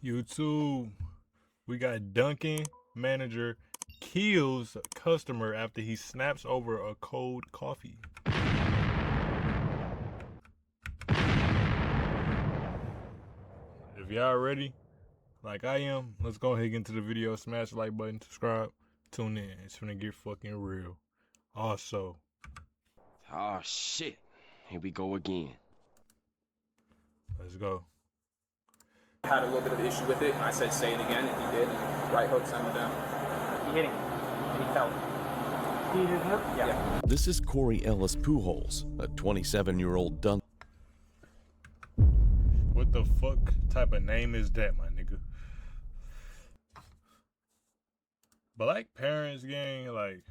YouTube, we got Dunkin manager kills customer after he snaps over a cold coffee. If y'all ready, like I am, let's go ahead and get into the video. Smash the like button, subscribe, tune in. It's gonna get fucking real. Also, Oh shit, here we go again. let's go. Had a little bit of issue with it, and I said say it again, and he did. Right hook sent him down. He hit him, and he fell. He hit him? Yeah. This is Corey Ellis Pujols, a 27-year-old Dunkin. What the fuck type of name is that, my nigga? Black parents, gang, like,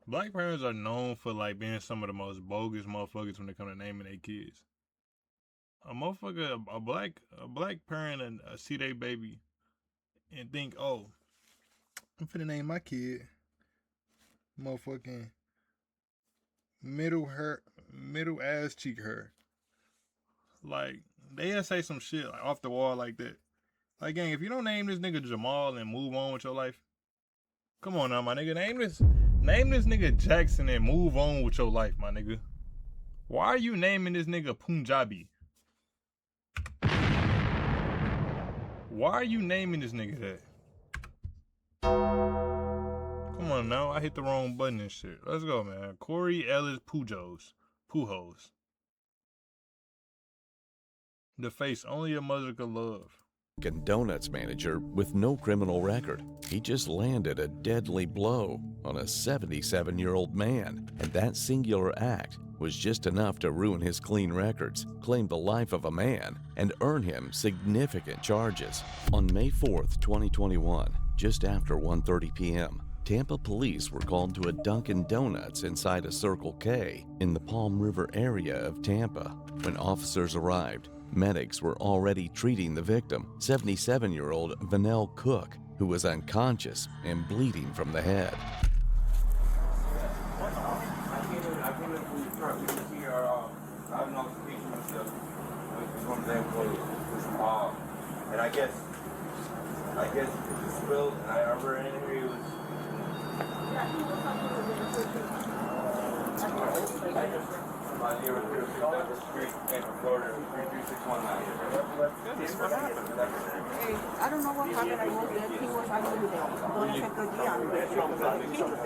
black parents are known for, like, being some of the most bogus motherfuckers when it comes to naming their kids. A motherfucker, a black parent and see their baby and think, oh, I'm finna name my kid motherfucking middle ass cheek hair. Like, they'll say some shit like off the wall like that. Like, gang, if you don't name this nigga Jamal and move on with your life, come on now, my nigga. Name this nigga Jackson and move on with your life, my nigga. Why are you naming this nigga Punjabi? Why are you naming this nigga that? Come on now, I hit the wrong button and shit. Let's go, man. Corey Ellis Pujols. The face only a mother could love. Donuts manager with no criminal record. He just landed a deadly blow on a 77-year-old man, and that singular act was just enough to ruin his clean records, claim the life of a man, and earn him significant charges. On May 4th, 2021, just after 1:30 p.m., Tampa police were called to a Dunkin' Donuts inside a Circle K in the Palm River area of Tampa. When officers arrived, medics were already treating the victim, 77-year-old Vanell Cook, who was unconscious and bleeding from the head. I came in from the truck. You can see I have an altercation with one of the employees. And I guess it just spilled, and I remember in here he was. Yeah, he was on the Street, Florida, 33619. I don't know what happened. I was there. He was actually there. Don't check the DM. He was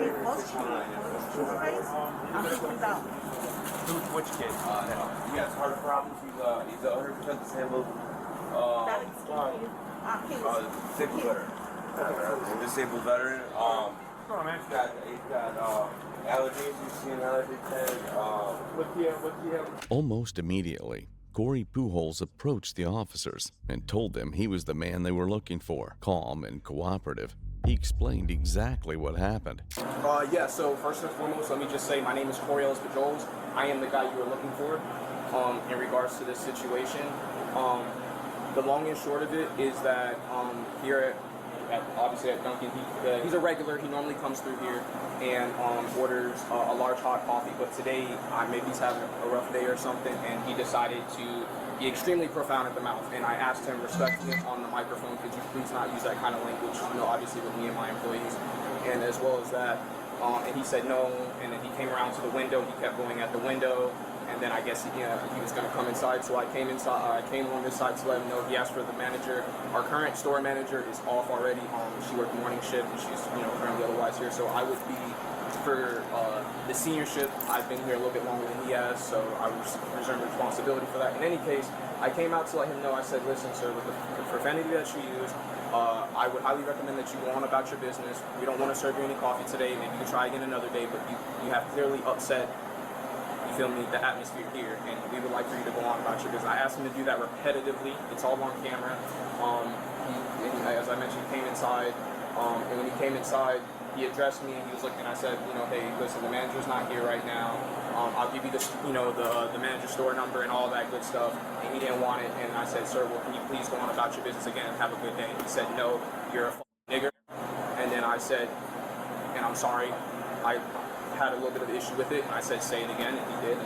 raised and he went down. Which kid? He has heart problems. He's 100% disabled. That is Disabled veteran. Disabled veteran. He's got allergies. He's seen allergy tag. What do you have? Almost immediately, Corey Pujols approached the officers and told them he was the man they were looking for. Calm and cooperative, he explained exactly what happened. Yeah, so first and foremost, let me just say my name is Corey Ellis Pujols. I am the guy you were looking for in regards to this situation. The long and short of it is that here obviously at Dunkin', he's a regular. He normally comes through here and orders a large hot coffee, but today maybe he's having a rough day or something, and he decided to be extremely profound at the mouth. And I asked him respectfully on the microphone, could you please not use that kind of language, obviously with me and my employees, and as well as that, and he said no, and then he came around to the window, he kept going at the window, and then I guess he was going to come inside, so I came inside. I came on this side to let him know. He asked for the manager. Our current store manager is off already. She worked morning shift, and she's currently otherwise here. So I would be for the senior shift. I've been here a little bit longer than he has, so I reserve responsibility for that. In any case, I came out to let him know. I said, listen, sir, with the profanity that you use, I would highly recommend that you go on about your business. We don't want to serve you any coffee today. Maybe you can try again another day, but you have clearly upset, you feel me, the atmosphere here, and we would like for you to go on about your business. I asked him to do that repetitively. It's all on camera. As I mentioned, he came inside, and when he came inside, he addressed me, and he was looking. I said, hey, listen, the manager's not here right now. I'll give you the manager's store number and all that good stuff. And he didn't want it, and I said, sir, well, can you please go on about your business again and have a good day? He said, no, you're a nigger. And then I said, and I'm sorry, I had a little bit of issue with it, and I said say it again, and he did.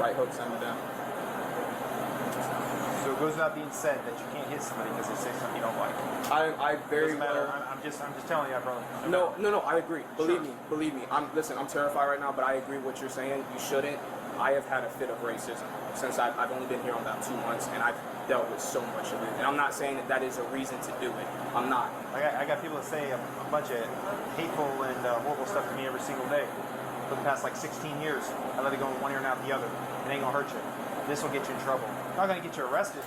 Right hook sent him down. So goes without being said that you can't hit somebody because they say something you don't like. I very Doesn't matter. well. I'm just telling you, brother. No, I agree. Believe me. I'm terrified right now, but I agree with what you're saying. You shouldn't. I have had a fit of racism since I've only been here about 2 months, and I've dealt with so much of it. And I'm not saying that is a reason to do it. I'm not. I got people that say a bunch of hateful and horrible stuff to me every single day. For the past like 16 years, I let it go in one ear and out the other. It ain't gonna hurt you. This will get you in trouble. Not gonna get you arrested,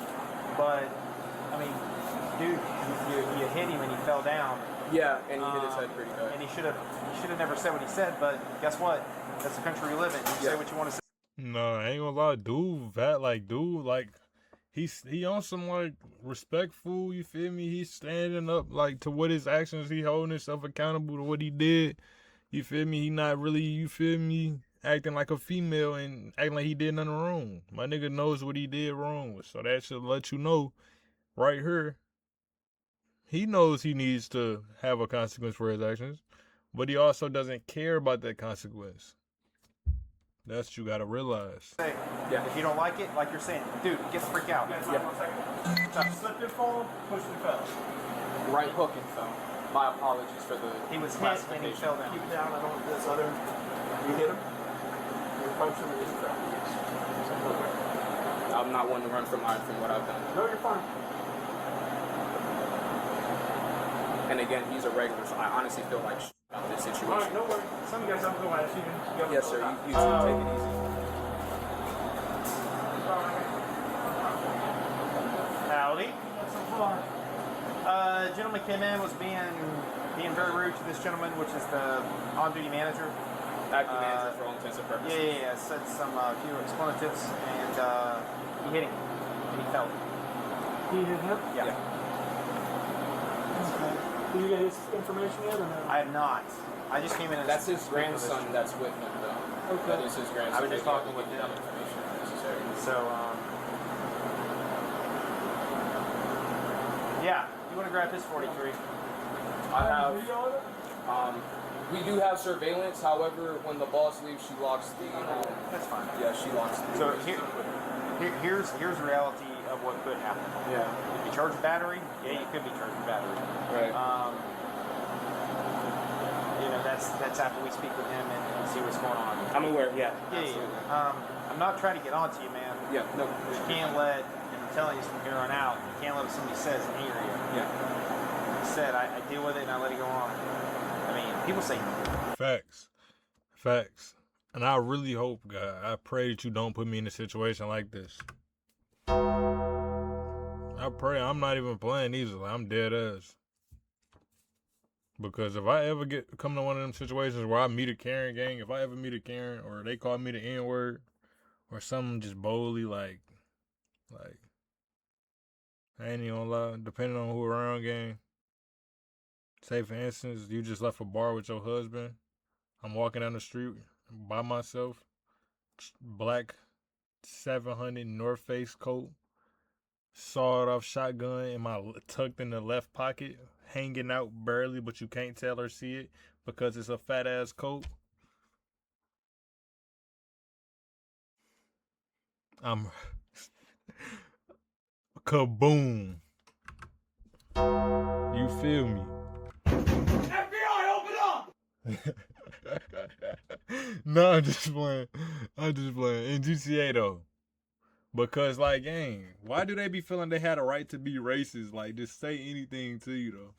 but I mean, dude, you hit him and he fell down. Yeah, and he hit his head pretty good. And he should have never said what he said. But guess what? That's the country we live in. You say what you want to say. No, I ain't gonna lie, dude, he on some like respectful, you feel me? He's standing up like to what his actions, he holding himself accountable to what he did. You feel me? He not really, you feel me, acting like a female and acting like he did nothing wrong. My nigga knows what he did wrong. So that should let you know right here. He knows he needs to have a consequence for his actions, but he also doesn't care about that consequence. That's what you gotta realize. Yeah. If you don't like it, like you're saying, dude, get the freak out. Yeah. You slipped and fall, pushed and fell. Right hook and fell. My apologies for the He was hit and he fell down. Keep it down. I don't want this other. You hit him. You punched him and he fell. I'm not one to run from what I've done. No, you're fine. And again, he's a regular, so I honestly feel like about this situation. All right, no worries. Some of you guys have to go at you. Yes, sir. You two take it easy. Howdy. Gentleman came in, was being very rude to this gentleman, which is the on-duty manager. Acting manager for all intents and purposes. Yeah. Said some few expletives, and he hit him, and he fell. He hit him? Yeah. Did you get his information yet or no? I have not. I just came in and... That's his grandson that's with him, though. Okay. That is his grandson. I was just talking with him. him. Information if necessary. So, yeah, you want to grab his 43? I have. Video of it? We do have surveillance. However, when the boss leaves, she locks the. That's fine. Yeah, she locks the. So here's the reality of what could happen. Yeah. If you charge a battery, yeah, you could be charged a battery. Right. You know, that's after we speak with him and see what's going on. I'm aware. Yeah. Yeah. I'm not trying to get onto you, man. Yeah. No. You can't let, and I'm telling you this from here on out, you can't let what somebody says anger you. Yeah. Like I said, I deal with it and I let it go on. I mean, people say Facts. And I really hope, God, I pray that you don't put me in a situation like this. I pray I'm not even playing easily. I'm dead ass. Because if I ever come to one of them situations where I meet a Karen gang, if I ever meet a Karen or they call me the N-word or something just boldly like I ain't even gonna lie, depending on who around gang. Say for instance, you just left a bar with your husband. I'm walking down the street by myself. Black 700 North Face coat. Sawed off shotgun tucked in the left pocket. Hanging out barely, but you can't tell or see it because it's a fat ass coat. I'm kaboom. You feel me? FBI, open up! No, I'm just playing. In GTA though. Because like, gang, why do they be feeling they had a right to be racist? Like, just say anything to you though.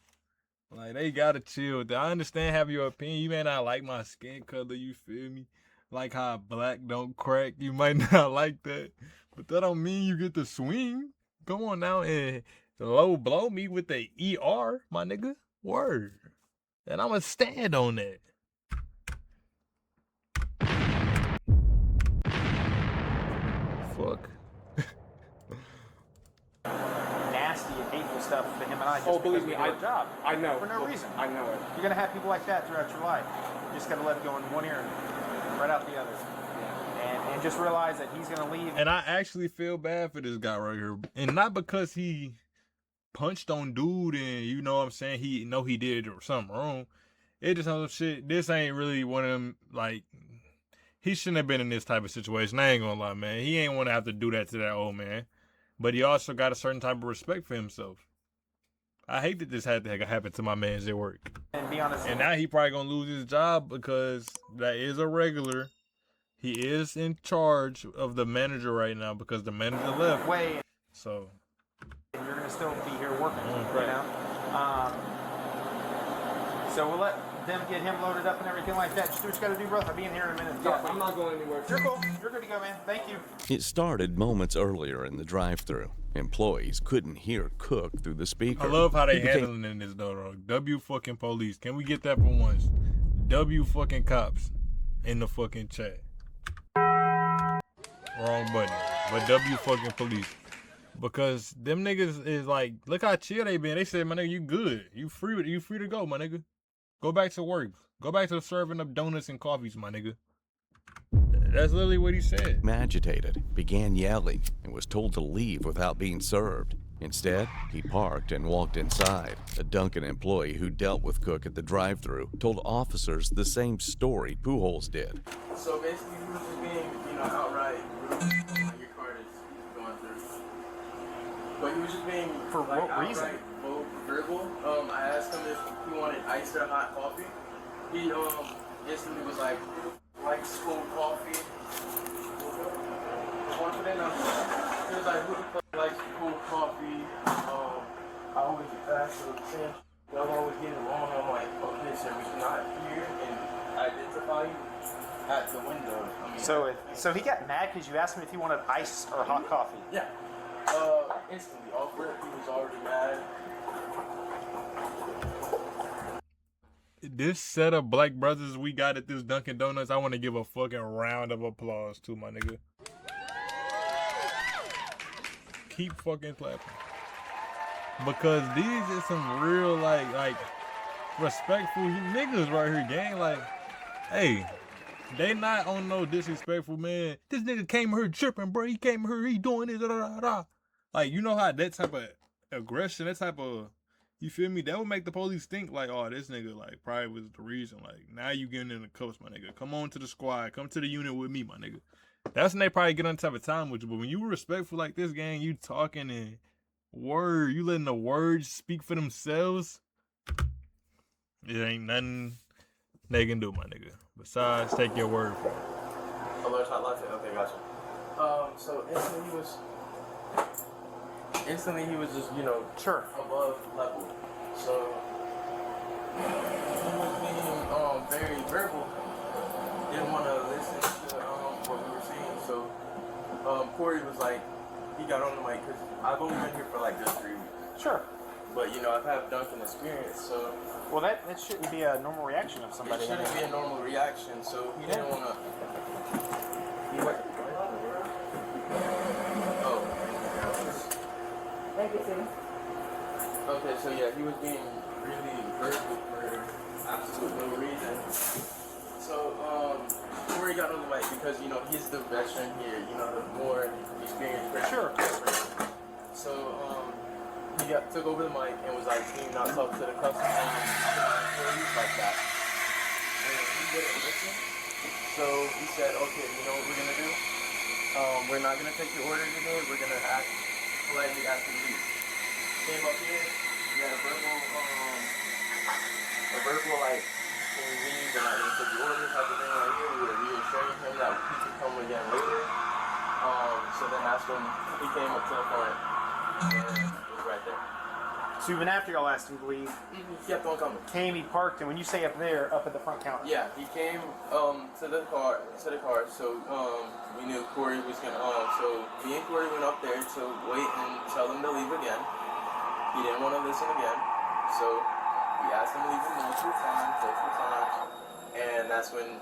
Like, they gotta chill with that. I understand having your opinion. You may not like my skin color, you feel me? Like how black don't crack. You might not like that. But that don't mean you get to swing. Go on now and low blow me with the ER, my nigga. Word. And I'ma stand on that. Fuck. nasty and hateful stuff to him and I just Oh, because believe we me, do our job. I know. For no reason. I know it. You're going to have people like that throughout your life. You just got to let it go in one ear and right out the other. And just realize that he's going to leave. And I actually feel bad for this guy right here. And not because he punched on dude and, you know what I'm saying, he know he did something wrong. It just some shit. This ain't really one of them, like, he shouldn't have been in this type of situation. I ain't gonna lie, man. He ain't want to have to do that to that old man. but he also got a certain type of respect for himself. I hate that this had to happen to my man's at work. And be honest. And now he probably gonna lose his job because that is a regular. He is in charge of the manager right now because the manager left. Way. So You're gonna still be here working, right. you know. So we'll let them get him loaded up and everything like that. Just do what you gotta do, bro. I'll be in here in a minute. Yeah, I'm not going anywhere. You're cool. You're good to go, man. Thank you. It started moments earlier in the drive-thru. Employees couldn't hear Cook through the speaker. I love how they He became- handling this though. W fucking police. Can we get that for once? W fucking cops in the fucking chat. Wrong button. But W fucking police. Because them niggas is like, look how chill they been. They said, my nigga, you good. You free to go, my nigga. Go back to work. Go back to serving up donuts and coffees, my nigga. That's literally what he said. Agitated, began yelling, and was told to leave without being served. Instead, he parked and walked inside. A Dunkin employee who dealt with Cook at the drive-thru told officers the same story Pujols did. So basically, he was just being, outright rude. Like your card is going through. But he was just being For like, what reason? outright verbal. I asked him if he wanted iced or hot coffee. He instantly was like cold coffee. He was like, who the fuck likes cold coffee? I always get that, so the same. Y'all always get it wrong. I'm like, okay, sir, we cannot hear and identify you at the window. I mean, So he got mad because you asked him if he wanted ice or hot coffee. yeah. Instantly off rip, he was already mad. This set of black brothers we got at this Dunkin' Donuts, I want to give a fucking round of applause to, my nigga. Keep fucking clapping. Because these are some real, like respectful niggas right here, gang. Like, hey, they not on no disrespectful, man. This nigga came here tripping, bro. He came here, he doing this, da da da. Like, you know how that type of aggression, that type of, you feel me? That would make the police think like, oh, this nigga like probably was the reason. Like, now you getting in the cuffs, my nigga. Come on to the squad. Come to the unit with me, my nigga. That's when they probably get on type of time with you. But when you were respectful like this, gang, you talking and you letting the words speak for themselves. It ain't nothing they can do, my nigga. Besides, take your word for it. Alert hot latte. Okay, gotcha. So instantly he was just, Sure. above level. So he was being very verbal. Didn't want to listen to what we were saying. So Corey was like, he got on the mic because I've only been here for like just 3 weeks. Sure. But I've had Dunkin' experience, so Well, that shouldn't be a normal reaction of somebody. it shouldn't be a normal reaction. So he didn't want to. Okay, so yeah, he was being really verbal for absolute no reason. So Corey got on the mic because he's the veteran here, the more experienced person. Sure. So he took over the mic and was like, "Can you not talk to the customers like that?" And he didn't listen. So he said, "Okay, you know what we're gonna do? We're not gonna take your order today. We're gonna act politely after you leave." Came up here, we had a verbal like, can you leave? We're not gonna take your order type of thing right here. We were reassuring him that he could come again later. So then that's when he came up to the front and was right there. So even after y'all asked him to leave, He kept on coming. he parked, and when you say up there, up at the front counter. Yeah, he came to the car. So we knew Corey was gonna. So me and Corey went up there to wait and tell him to leave again. He didn't want to listen again, so we asked him to leave multiple times, and that's when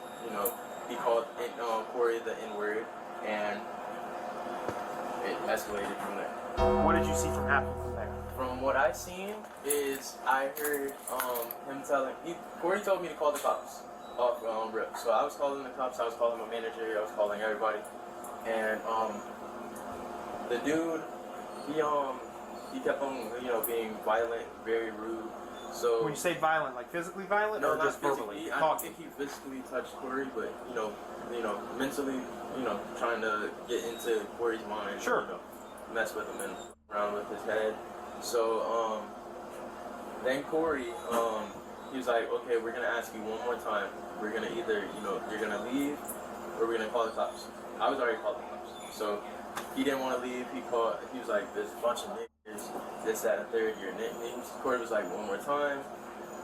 he called Corey the N-word, and it escalated from there. What did you see from happening from there? From what I seen is I heard him telling Corey told me to call the cops off rip. So I was calling the cops, I was calling my manager, I was calling everybody. And the dude, he kept on being violent, very rude. So When you say violent, like physically violent, no, or not just verbally? physically. I don't think he physically touched Corey, but mentally, trying to get into Corey's mind. Sure. mess with him and around with his head. So then Corey, he was like, okay, we're gonna ask you one more time. We're gonna either, you're gonna leave or we're gonna call the cops. I was already called the cops. So he didn't want to leave. He was like, there's a bunch of niggas, this, that, and third, your nicknames. Corey was like, one more time,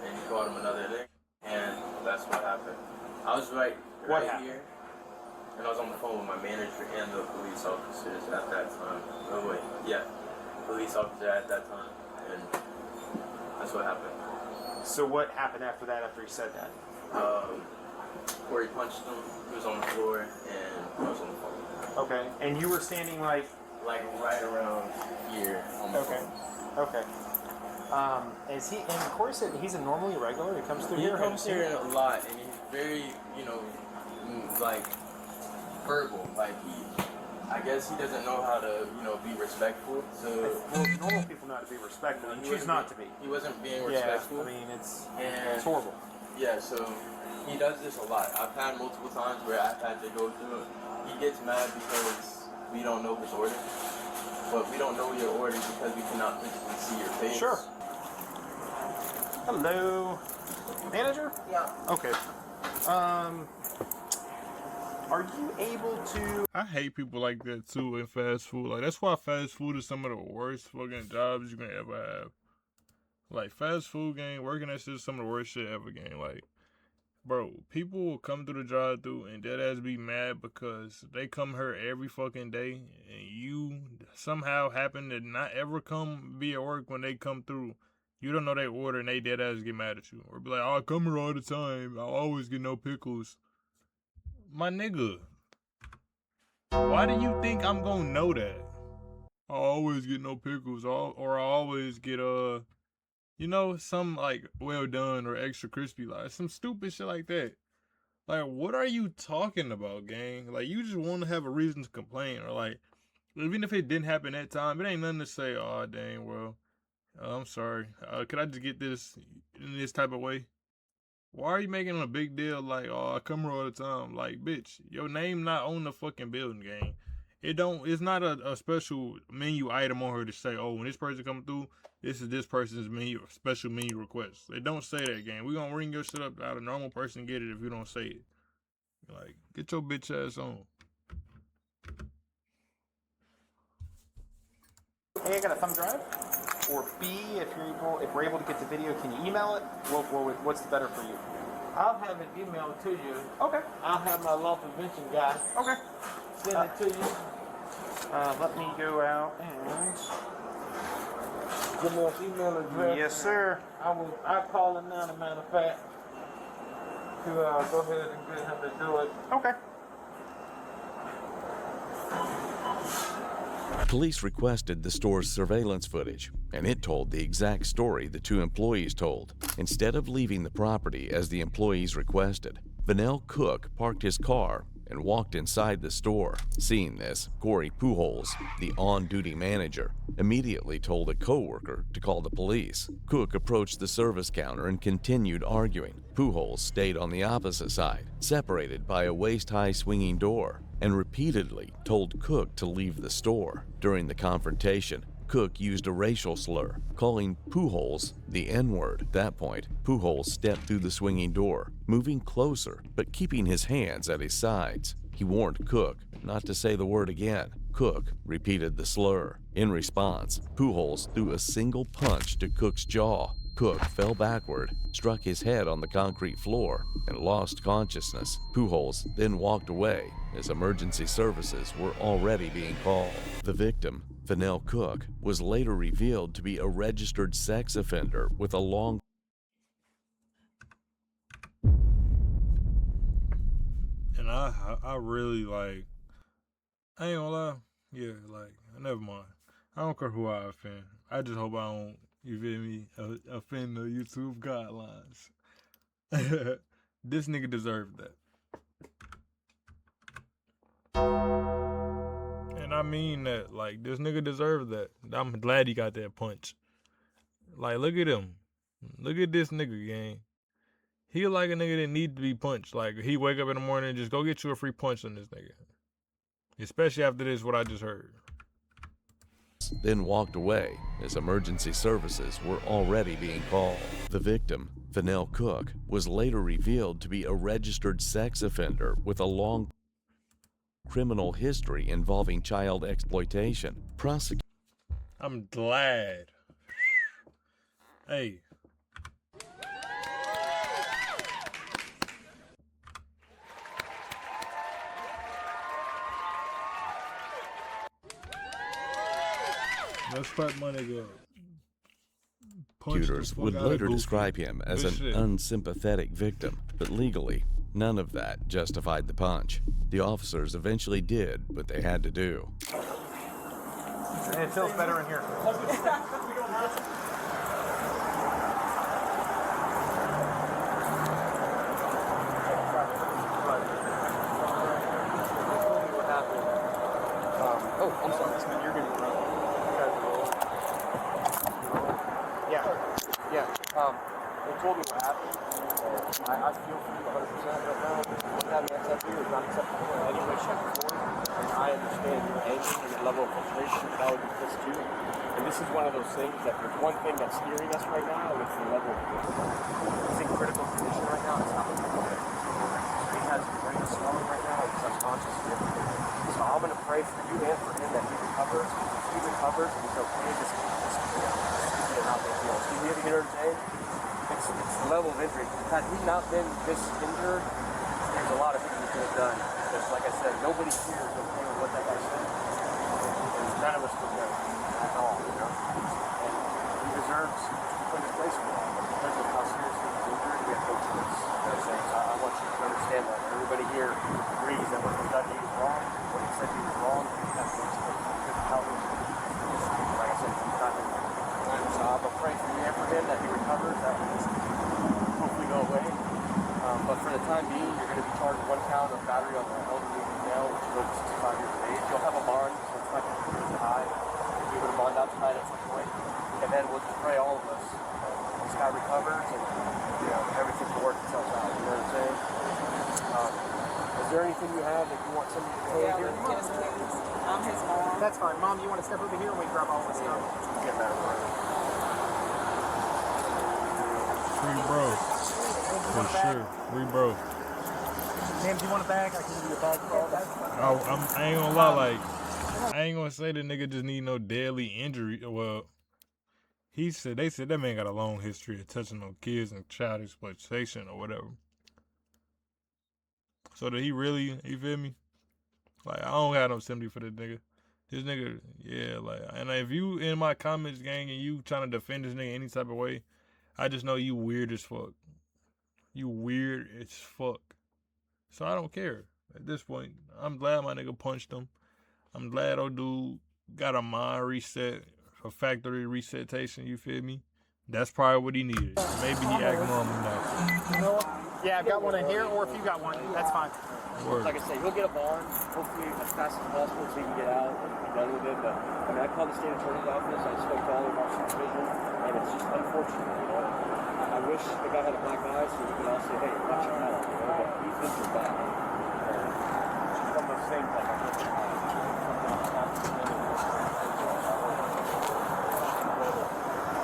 and he called him another nick, and that's what happened. I was right here, and I was on the phone with my manager and the police officers at that time. Oh wait, yeah, police officer at that time, and that's what happened. So what happened after that, after he said that? Corey punched him, he was on the floor, and I was on the phone. Okay, and you were standing like right around here on the phone. Okay. Is he? And Corey said he's a normally regular. He comes through here. He comes here a lot, and he's very, like verbal. Like I guess he doesn't know how to, be respectful. So well, normal people know how to be respectful, and choose not to be. He wasn't being respectful. I mean, it's horrible. Yeah, so he does this a lot. I've had multiple times where I've had to go through it. He gets mad because we don't know his orders, but we don't know your orders because we cannot physically see your face. Sure. Hello, manager? Yeah. Okay. Are you able to? I hate people like that too in fast food. Like, that's why fast food is some of the worst fucking jobs you can ever have. Like, fast food gang, working that shit is some of the worst shit ever, gang. Like, bro, people will come through the drive-thru and dead ass be mad because they come here every fucking day and you somehow happen to not ever come be at work when they come through. You don't know they order and they dead ass get mad at you. Or be like, oh, I come here all the time. I always get no pickles. My nigga, why do you think I'm gonna know that? I always get no pickles, or I always get some like well done or extra crispy, like some stupid shit like that. Like, what are you talking about, gang? Like, you just want to have a reason to complain, or like, even if it didn't happen that time, it ain't nothing to say. Oh dang, well, I'm sorry. Could I just get this in this type of way? Why are you making a big deal like, oh, I come here all the time? Like, bitch, your name not on the fucking building, gang. It's not a special menu item on here to say, oh, when this person come through, this is this person's menu, special menu request. They don't say that, gang. We gonna ring your shit up out a normal person get it if you don't say it. Like, get your bitch ass on. A, I got a thumb drive, or B, if we're able to get the video, can you email it? What's better for you? I'll have it emailed to you. Okay. I'll have my law prevention guy Okay. send it to you. Let me go out and. Give me an email address. Yes, sir. I'll call him now, as a matter of fact, to go ahead and get him to do it. Okay. Police requested the store's surveillance footage, and it told the exact story the two employees told. Instead of leaving the property as the employees requested, Vanell Cook parked his car and walked inside the store. Seeing this, Corey Pujols, the on-duty manager, immediately told a coworker to call the police. Cook approached the service counter and continued arguing. Pujols stayed on the opposite side, separated by a waist-high swinging door, and repeatedly told Cook to leave the store. During the confrontation, Cook used a racial slur, calling Pujols the N-word. At that point, Pujols stepped through the swinging door, moving closer but keeping his hands at his sides. He warned Cook not to say the word again. Cook repeated the slur. In response, Pujols threw a single punch to Cook's jaw. Cook fell backward, struck his head on the concrete floor, and lost consciousness. Pujols then walked away as emergency services were already being called. The victim, Vanell Cook, was later revealed to be a registered sex offender with a long And I really like, I ain't gonna lie, yeah, like, never mind. I don't care who I offend. I just hope I don't, you feel me, offend the YouTube guidelines. This nigga deserved that. And I mean that, like, this nigga deserved that. I'm glad he got that punch. Like, look at him. Look at this nigga, gang. He like a nigga that need to be punched. Like, he wake up in the morning and just go get you a free punch on this nigga. Especially after this, what I just heard. then walked away as emergency services were already being called. The victim, Fennell Cook, was later revealed to be a registered sex offender with a long criminal history involving child exploitation. I'm glad. Hey. Let's fuck my nigga up. Prosecutors would later describe him as an unsympathetic victim, but legally, none of that justified the punch. The officers eventually did what they had to do. And it feels better in here. Oh, I'm sorry, man. You're getting run. Yeah. They told me what happened. I feel for you 100% right now. What having accepted is not acceptable in any way, shape, or form. And I understand your anger and your level of frustration. That would be pissed too. And this is one of those things that there's one thing that's steering us right now, and it's the level of this. He's in critical condition right now. It's not what people think. He has brain swelling right now. He's unconscious and everything. So I'm going to pray for you and for him that he recovers. If he recovers and he's okay, this could be a not big deal. See, we have to get her today. It's the level of injury. Had he not been this injured, there's a lot of things we could have done. Because like I said, nobody here is okay with what that guy said. And none of us would know at all, you know? And he deserves to put in place for that. But because of how seriously he's injured, we have no choice. You know what I'm saying? So I want you to understand that. Everybody here agrees that what he done he was wrong. What he said he was wrong, he has to explain. Like I said, he's not going to so I'm going to pray for you and for him that he recovers, that will hopefully go away. But for the time being, you're going to be charged 1 count of battery on the elderly male, which is over 65 years of age. You'll have a bond, so it's not going to be really high. You'll be able to bond out tonight at some point. And then we'll just pray all of us. This guy recovers and everything will work itself out. You know what I'm saying? Is there anything you have that you want somebody to say here? I'm his mom. That's fine. Mom, you want to step over here and we grab all this stuff? Get that right. Free bro. For sure. Free bro. Ma'am, do you want a bag? I can give you a bag for all that. I ain't gonna lie, like, I ain't gonna say the nigga just need no deadly injury. Well, they said that man got a long history of touching on kids and child exploitation or whatever. So did he really, you feel me? Like, I don't have no sympathy for this nigga. This nigga, yeah, like, and if you in my comments, gang, and you trying to defend this nigga any type of way, I just know you weird as fuck. You weird as fuck. So I don't care. At this point, I'm glad my nigga punched him. I'm glad old dude got a mind reset, a factory resetation, you feel me? That's probably what he needed. Maybe he act normal now. You know what? Yeah, I've got one in here, or if you got one, that's fine. Word. Like I said, he'll get a bond, hopefully as fast as possible so he can get out and be done with it. But I mean, I called the state attorney's office, I spoke to all of our supervision, and it's just unfortunate, you know. I wish the guy had a black eye so we could all say, hey, watch your mouth, you know, but he's injured bad. She's from those things like I mentioned.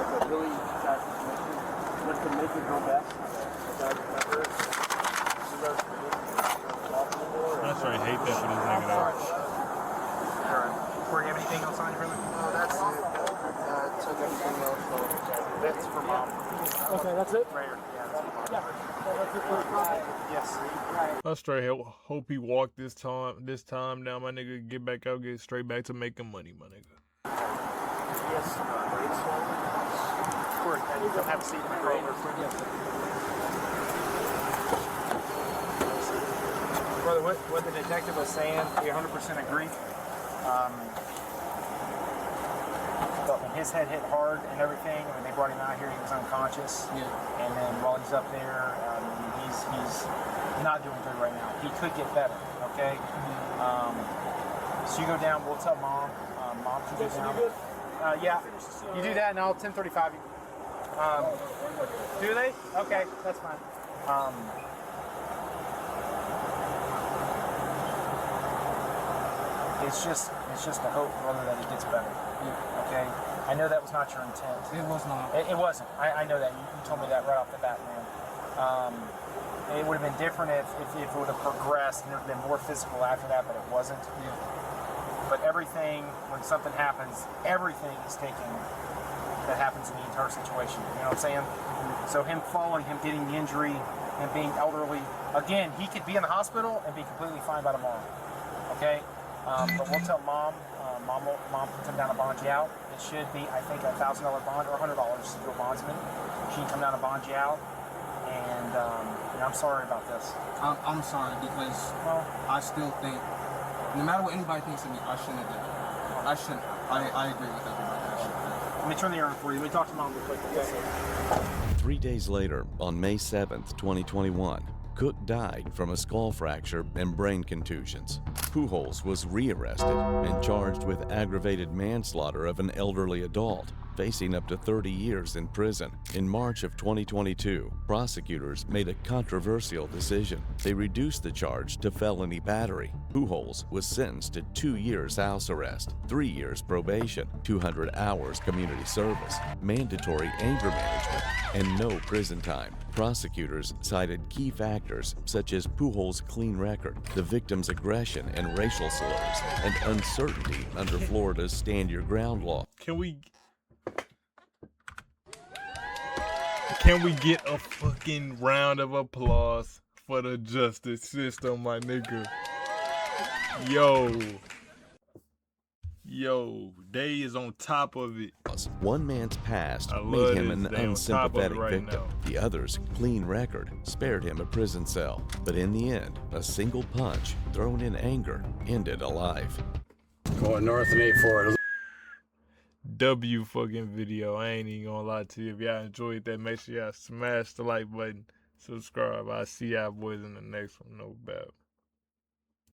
It's a really sad situation. Let's make it go best. I sure hate that for this nigga though. Corey, you have anything else on you, brother? No, that's it. Took everything else. So That's for mom. Okay, that's it? Right here. Yeah, that's it for mom. Yes. I straight hope he walked this time down, my nigga. Get back out, get straight back to making money, my nigga. yes, Corey, you don't have a seat in the car. Brother, what the detective was saying, we 100% agree. But when his head hit hard and everything, when they brought him out here, he was unconscious. Yeah. And then while he's up there, he's not doing good right now. He could get better, okay? So you go down, we'll tell mom. Mom should go down. Yeah, you do that and I'll 1035 you. Do they? Okay, that's fine. It's just a hope, brother, that he gets better. Okay? I know that was not your intent. It was not. It wasn't. I know that. You told me that right off the bat, man. It would have been different if it would have progressed and it would have been more physical after that, but it wasn't. Yeah. But everything, when something happens, everything is taken that happens in the entire situation. You know what I'm saying? So him falling, him getting the injury, and being elderly, again, he could be in the hospital and be completely fine by tomorrow. Okay? But we'll tell mom. Mom can come down and bond you out. It should be, I think, a $1,000 bond or $100 to do a bondsman. She can come down and bond you out. And I'm sorry about this. I'm sorry because I still think, no matter what anybody thinks of me, I shouldn't have done it. I shouldn't. I agree with everybody. I shouldn't have. Let me turn the air on for you. Let me talk to mom real quick. Okay. 3 days later, on May 7th, 2021, Cook died from a skull fracture and brain contusions. Pujols was rearrested and charged with aggravated manslaughter of an elderly adult, facing up to 30 years in prison. In March of 2022, prosecutors made a controversial decision. They reduced the charge to felony battery. Pujols was sentenced to 2 years house arrest, 3 years probation, 200 hours community service, mandatory anger management, and no prison time. Prosecutors cited key factors such as Pujols' clean record, the victim's aggression and racial slurs, and uncertainty under Florida's Stand Your Ground law. Can we get a fucking round of applause for the justice system, my nigga? Yo, they is on top of it. One man's past I made love him this. an They on top of it unsympathetic right victim. now. The other's clean record spared him a prison cell. But in the end, a single punch thrown in anger ended a life. Going north and 84. W fucking video. I ain't even gonna lie to you. If y'all enjoyed that, make sure y'all smash the like button, subscribe. I'll see y'all boys in the next one. No doubt.